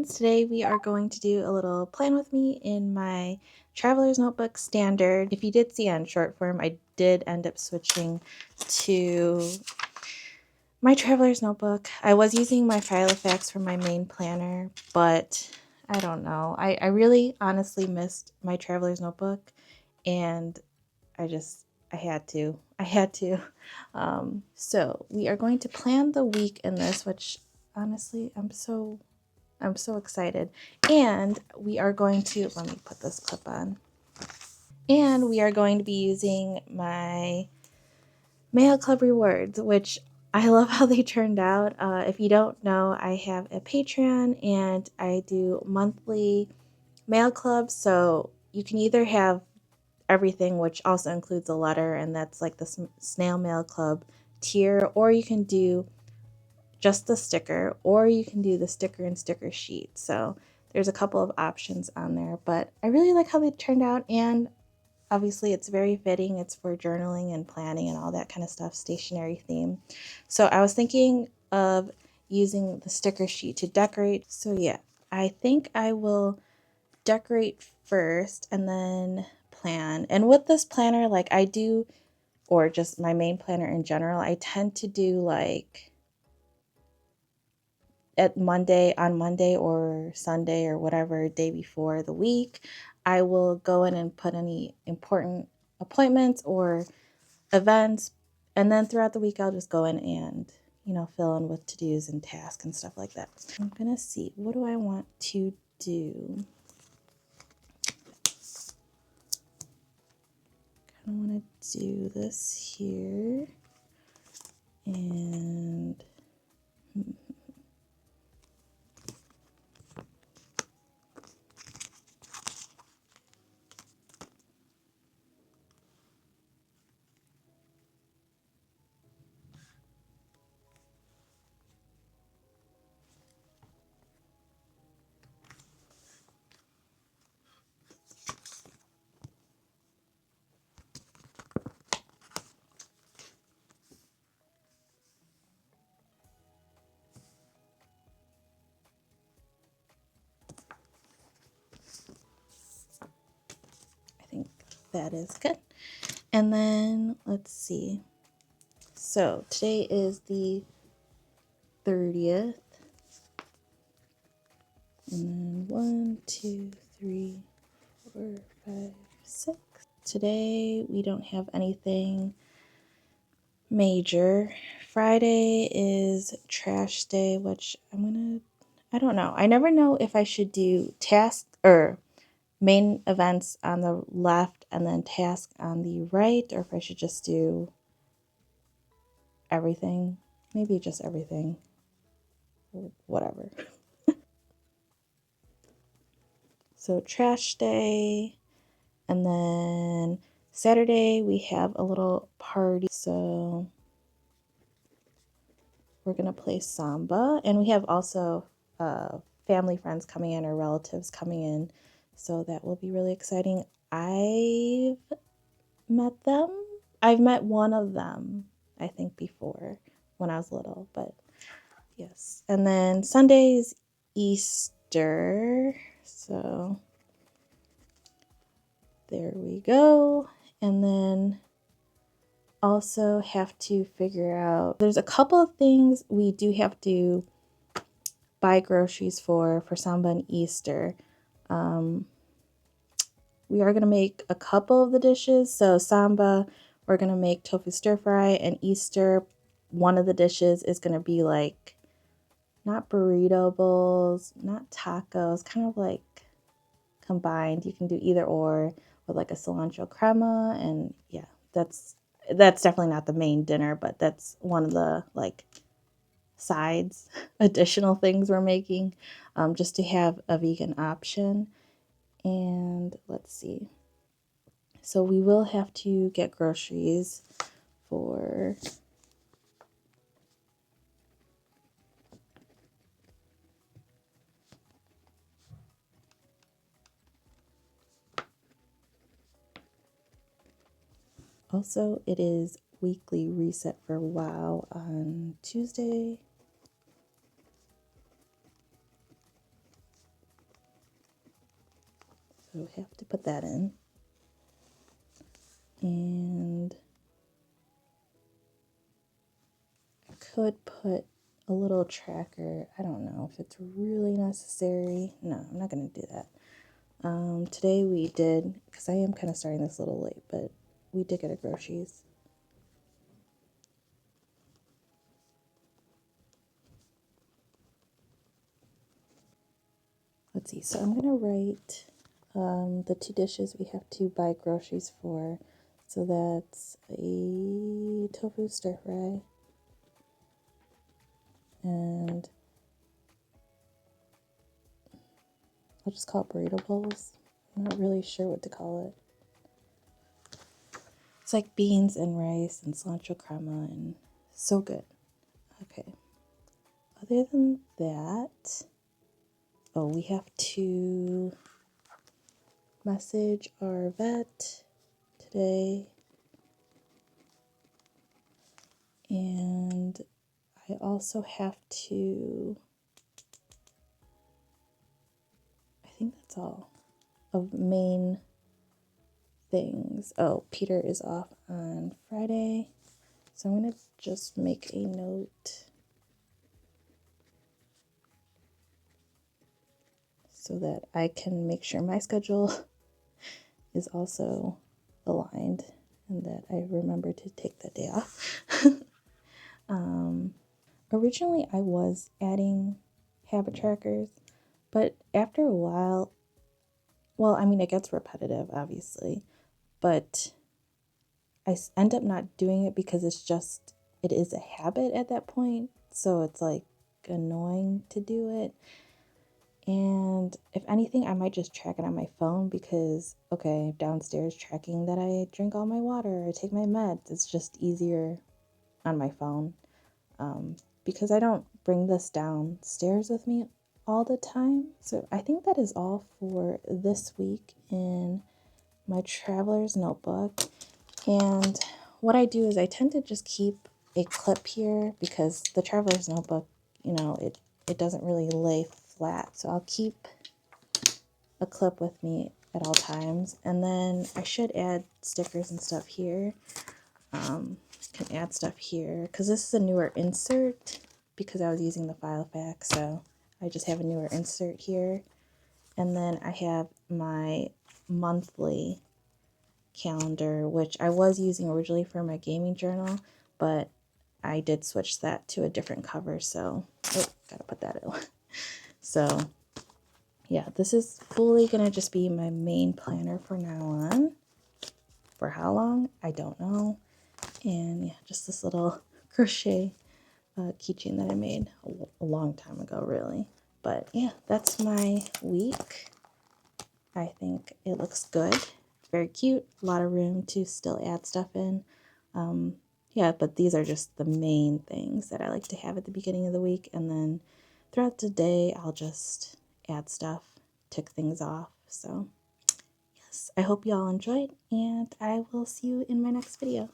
friends, today we are going to do a little plan with me in my Traveler's Notebook Standard. If you did see on short form, I did end up switching to my Traveler's Notebook. I was using my Filofax for my main planner, but I don't know. I really honestly missed my Traveler's Notebook, and I had to. So we are going to plan the week in this, which honestly I'm so excited. And we are going to, let me put this clip on. And we are going to be using my Mail Club rewards, which I love how they turned out. If you don't know, I have a Patreon and I do monthly Mail Clubs. So you can either have everything, which also includes a letter, and that's like the Snail Mail Club tier, or you can do just the sticker, or you can do the sticker and sticker sheet. So there's a couple of options on there, but I really like how they turned out, and obviously it's very fitting. It's for journaling and planning and all that kind of stuff, stationery theme. So I was thinking of using the sticker sheet to decorate. So yeah, I think I will decorate first and then plan. And with this planner, like I do, or just my main planner in general, I tend to do like on Monday or Sunday or whatever day before the week, I will go in and put any important appointments or events. And then throughout the week, I'll just go in and, fill in with to-dos and tasks and stuff like that. I'm going to see, what do I want to do? I kind of want to do this here. And I think that is good. And then let's see. So today is the 30th. And then 1, 2, 3, 4, 5, 6. Today we don't have anything major. Friday is trash day, which I don't know. I never know if I should do task or main events on the left and then task on the right, or if I should just do everything. Maybe just everything. Whatever. So trash day, and then Saturday we have a little party. So we're gonna play samba, and we have also family friends coming in or relatives coming in. So that will be really exciting. I've met them. I've met one of them, I think, before when I was little, but yes. And then Sunday's Easter. So there we go. And then also have to figure out, there's a couple of things we do have to buy groceries for Samba and Easter. We are going to make a couple of the dishes. So Samba, we're going to make tofu stir fry, and Easter, one of the dishes is going to be like, not burrito bowls, not tacos, kind of like combined. You can do either or with like a cilantro crema, and yeah, that's definitely not the main dinner, but that's one of the like sides, additional things we're making, just to have a vegan option. And let's see. So we will have to get groceries for also, it is weekly reset for WoW on Tuesday. So I have to put that in. And I could put a little tracker. I don't know if it's really necessary. No, I'm not going to do that. Today we did, because I am kind of starting this a little late, but we did get our groceries. Let's see, so I'm going to write the 2 dishes we have to buy groceries for. So that's a tofu stir fry and I'll just call it burrito bowls. I'm not really sure what to call it. It's like beans and rice and cilantro crema and so good. Okay. Other than that, oh, we have to message our vet today. And I also have to, I think that's all of main things. Oh, Peter is off on Friday. So I'm going to just make a note so that I can make sure my schedule is also aligned and that I remember to take that day off. Originally, I was adding habit trackers, but after a while, well, I mean, it gets repetitive, obviously, but I end up not doing it because it is a habit at that point. So it's like annoying to do it. And if anything, I might just track it on my phone because, okay, downstairs tracking that I drink all my water, I take my meds, it's just easier on my phone. Because I don't bring this downstairs with me all the time. So I think that is all for this week in my traveler's notebook. And what I do is I tend to just keep a clip here because the traveler's notebook, you know, it doesn't really lay flat. So I'll keep a clip with me at all times. And then I should add stickers and stuff here. Can add stuff here because this is a newer insert because I was using the file fax, so I just have a newer insert here. And then I have my monthly calendar, which I was using originally for my gaming journal, but I did switch that to a different cover, so gotta put that in. So yeah, this is fully gonna just be my main planner for now on. For how long? I don't know. And yeah, just this little crochet keychain that I made a long time ago, really. But yeah, that's my week. I think it looks good. Very cute. A lot of room to still add stuff in. Yeah, but these are just the main things that I like to have at the beginning of the week. And then throughout the day, I'll just add stuff, tick things off. So yes, I hope you all enjoyed, and I will see you in my next video.